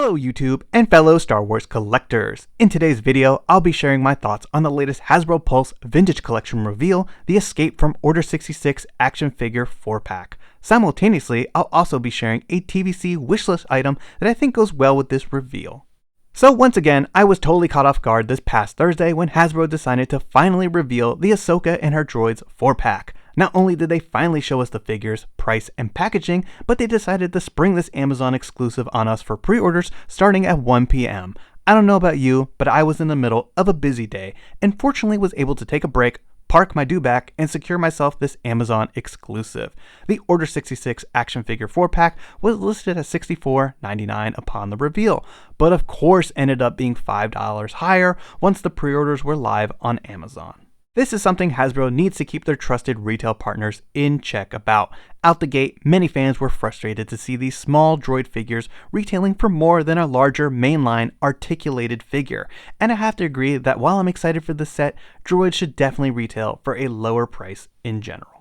Hello YouTube and fellow Star Wars collectors. In today's video, I'll be sharing my thoughts on the latest Hasbro Pulse Vintage Collection reveal, the Escape from Order 66 action figure 4-pack. Simultaneously, I'll also be sharing a TVC wishlist item that I think goes well with this reveal. So once again, I was totally caught off guard this past Thursday when Hasbro decided to finally reveal the Ahsoka and her droids 4-pack. Not only did they finally show us the figures, price, and packaging, but they decided to spring this Amazon exclusive on us for pre-orders starting at 1 p.m. I don't know about you, but I was in the middle of a busy day and fortunately was able to take a break, park my dewback, and secure myself this Amazon exclusive. The Order 66 action figure 4-pack was listed at $64.99 upon the reveal, but of course ended up being $5 higher once the pre-orders were live on Amazon. This is something Hasbro needs to keep their trusted retail partners in check about. Out the gate, many fans were frustrated to see these small droid figures retailing for more than a larger mainline articulated figure, and I have to agree that while I'm excited for this set, droids should definitely retail for a lower price in general.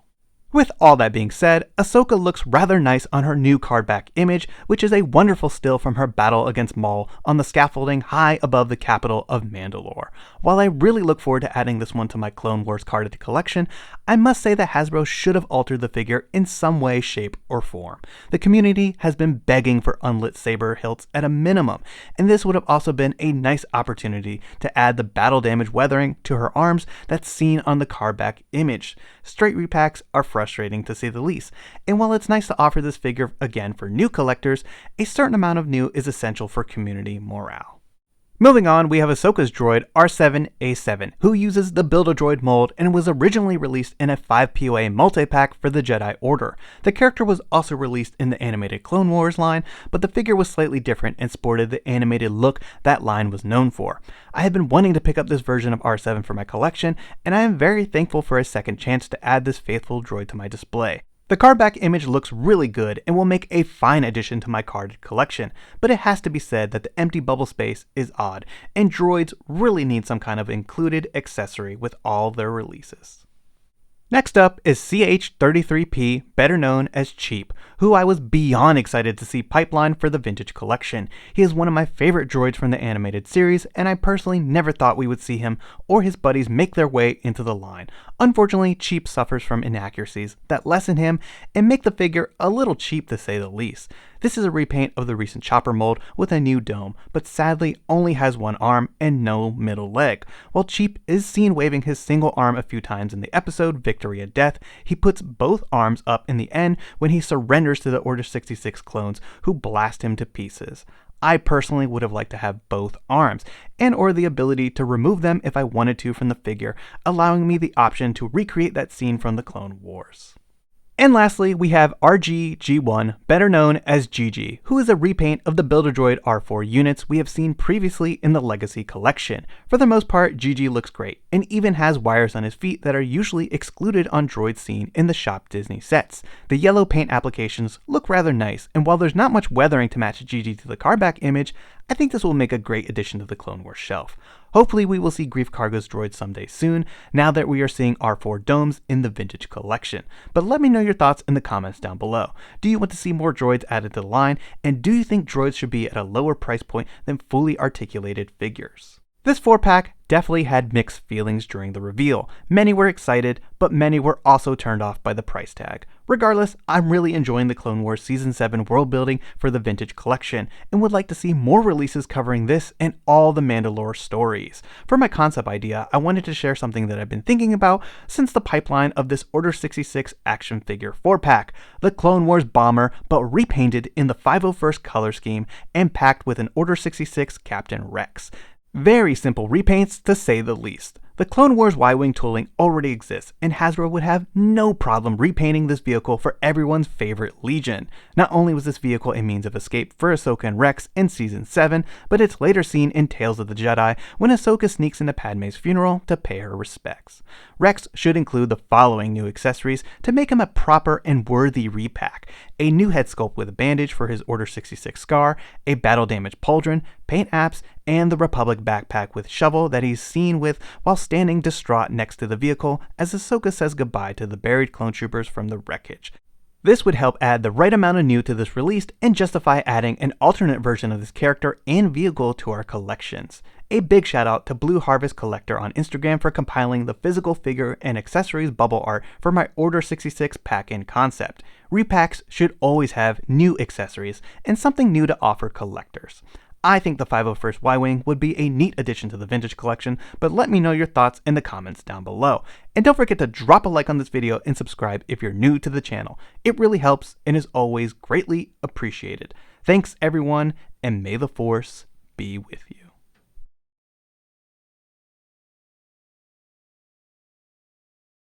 With all that being said, Ahsoka looks rather nice on her new card back image, which is a wonderful still from her battle against Maul on the scaffolding high above the capital of Mandalore. While I really look forward to adding this one to my Clone Wars carded collection, I must say that Hasbro should have altered the figure in some way, shape, or form. The community has been begging for unlit saber hilts at a minimum, and this would have also been a nice opportunity to add the battle damage weathering to her arms that's seen on the card back image. Straight repacks are frustrating to say the least, and while it's nice to offer this figure again for new collectors, a certain amount of new is essential for community morale. Moving on, we have Ahsoka's droid R7A7, who uses the Build-A-Droid mold and was originally released in a 5POA multi-pack for the Jedi Order. The character was also released in the animated Clone Wars line, but the figure was slightly different and sported the animated look that line was known for. I have been wanting to pick up this version of R7 for my collection, and I am very thankful for a second chance to add this faithful droid to my display. The card back image looks really good and will make a fine addition to my carded collection, but it has to be said that the empty bubble space is odd, and droids really need some kind of included accessory with all their releases. Next up is CH-33P, better known as Cheap, who I was beyond excited to see pipeline for the vintage collection. He is one of my favorite droids from the animated series, and I personally never thought we would see him or his buddies make their way into the line. Unfortunately, Cheap suffers from inaccuracies that lessen him and make the figure a little cheap to say the least. This is a repaint of the recent Chopper mold with a new dome, but sadly only has one arm and no middle leg. While Cheap is seen waving his single arm a few times in the episode Victory at Death, he puts both arms up in the end when he surrenders to the Order 66 clones who blast him to pieces. I personally would have liked to have both arms, and or the ability to remove them if I wanted to from the figure, allowing me the option to recreate that scene from the Clone Wars. And lastly, we have RG-G1, better known as GG, who is a repaint of the Build-A-Droid R4 units we have seen previously in the Legacy collection. For the most part, GG looks great, and even has wires on his feet that are usually excluded on droids seen in the Shop Disney sets. The yellow paint applications look rather nice, and while there's not much weathering to match GG to the card back image, I think this will make a great addition to the Clone Wars shelf. Hopefully we will see Greef Karga's droid someday soon, now that we are seeing R4 domes in the vintage collection. But let me know your thoughts in the comments down below. Do you want to see more droids added to the line, and do you think droids should be at a lower price point than fully articulated figures? This 4-pack definitely had mixed feelings during the reveal. Many were excited, but many were also turned off by the price tag. Regardless, I'm really enjoying the Clone Wars Season 7 world building for the vintage collection, and would like to see more releases covering this and all the Mandalore stories. For my concept idea, I wanted to share something that I've been thinking about since the pipeline of this Order 66 action figure 4-pack, the Clone Wars bomber, but repainted in the 501st color scheme and packed with an Order 66 Captain Rex. Very simple repaints to say the least. The Clone Wars Y-Wing tooling already exists, and Hasbro would have no problem repainting this vehicle for everyone's favorite Legion. Not only was this vehicle a means of escape for Ahsoka and Rex in Season 7, but it's later seen in Tales of the Jedi when Ahsoka sneaks into Padme's funeral to pay her respects. Rex should include the following new accessories to make him a proper and worthy repack: a new head sculpt with a bandage for his Order 66 scar, a battle damaged pauldron, paint apps, and the Republic backpack with shovel that he's seen with while standing distraught next to the vehicle as Ahsoka says goodbye to the buried clone troopers from the wreckage. This would help add the right amount of new to this release and justify adding an alternate version of this character and vehicle to our collections. A big shout out to Blue Harvest Collector on Instagram for compiling the physical figure and accessories bubble art for my Order 66 pack-in concept. Repacks should always have new accessories and something new to offer collectors. I think the 501st Y-Wing would be a neat addition to the vintage collection, but let me know your thoughts in the comments down below. And don't forget to drop a like on this video and subscribe if you're new to the channel. It really helps and is always greatly appreciated. Thanks everyone, and may the Force be with you.